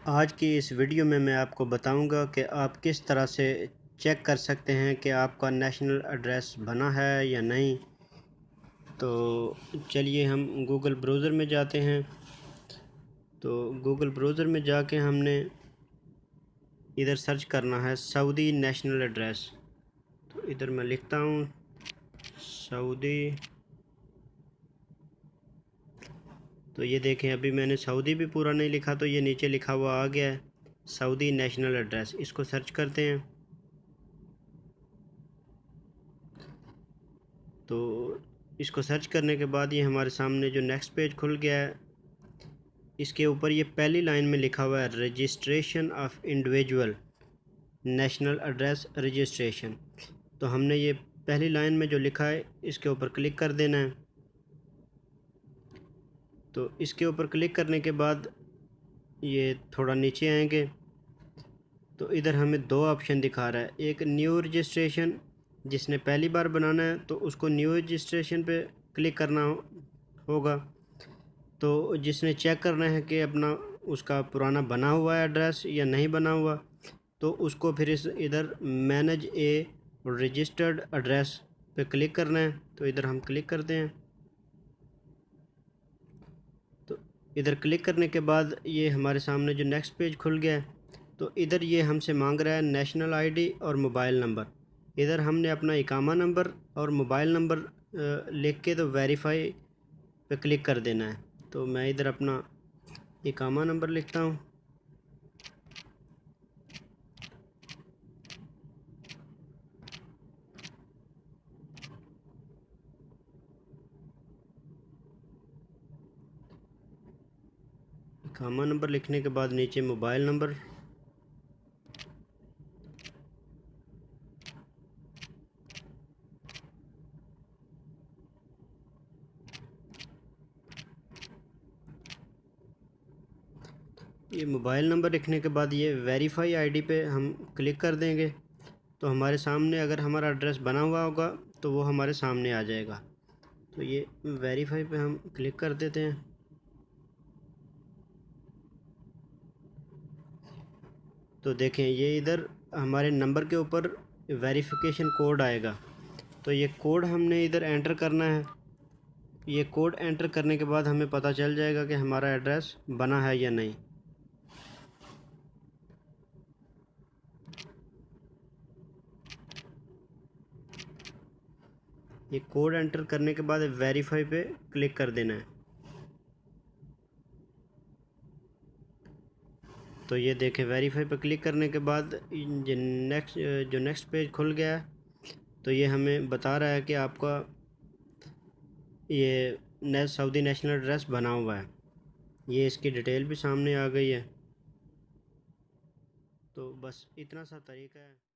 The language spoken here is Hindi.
आज की इस वीडियो में मैं आपको बताऊंगा कि आप किस तरह से चेक कर सकते हैं कि आपका नेशनल एड्रेस बना है या नहीं। तो चलिए हम गूगल ब्राउज़र में जाते हैं। तो गूगल ब्राउज़र में जाके हमने इधर सर्च करना है सऊदी नेशनल एड्रेस। तो इधर मैं लिखता हूँ सऊदी। तो ये देखें, अभी मैंने सऊदी भी पूरा नहीं लिखा तो ये नीचे लिखा हुआ आ गया है सऊदी नेशनल एड्रेस। इसको सर्च करते हैं। तो इसको सर्च करने के बाद ये हमारे सामने जो नेक्स्ट पेज खुल गया है, इसके ऊपर ये पहली लाइन में लिखा हुआ है registration of individual national address registration. तो हमने ये पहली लाइन में जो लिखा है इसके ऊपर क्लिक कर देना है। तो इसके ऊपर क्लिक करने के बाद ये थोड़ा नीचे आएंगे तो इधर हमें दो ऑप्शन दिखा रहा है। एक न्यू रजिस्ट्रेशन, जिसने पहली बार बनाना है तो उसको न्यू रजिस्ट्रेशन पे क्लिक करना होगा। तो जिसने चेक करना है कि अपना उसका पुराना बना हुआ है एड्रेस या नहीं बना हुआ, तो उसको फिर इस इधर मैनेज ए रजिस्टर्ड एड्रेस पे क्लिक करना है। तो इधर हम क्लिक करते हैं। तो इधर क्लिक करने के बाद ये हमारे सामने जो नेक्स्ट पेज खुल गया है, तो इधर ये हमसे मांग रहा है नेशनल आईडी और मोबाइल नंबर। इधर हमने अपना इकामा नंबर और मोबाइल नंबर लिख के तो वेरीफाई पे क्लिक कर देना है। तो मैं इधर अपना इकामा नंबर लिखता हूँ। इकामा नंबर लिखने के बाद नीचे मोबाइल नंबर। ये मोबाइल नंबर लिखने के बाद ये वेरीफाई आईडी पे हम क्लिक कर देंगे। तो हमारे सामने अगर हमारा एड्रेस बना हुआ होगा तो वो हमारे सामने आ जाएगा। तो ये वेरीफाई पे हम क्लिक कर देते हैं। तो देखें, ये इधर हमारे नंबर के ऊपर वेरिफिकेशन कोड आएगा। तो ये कोड हमने इधर एंटर करना है। ये कोड एंटर करने के बाद हमें पता चल जाएगा कि हमारा एड्रेस बना है या नहीं। ये कोड एंटर करने के बाद वेरीफाई पे क्लिक कर देना है। तो ये देखें, वेरीफाई पे क्लिक करने के बाद जो नेक्स्ट पेज खुल गया है, तो ये हमें बता रहा है कि आपका ये सऊदी नेशनल एड्रेस बना हुआ है। ये इसकी डिटेल भी सामने आ गई है। तो बस इतना सा तरीका है।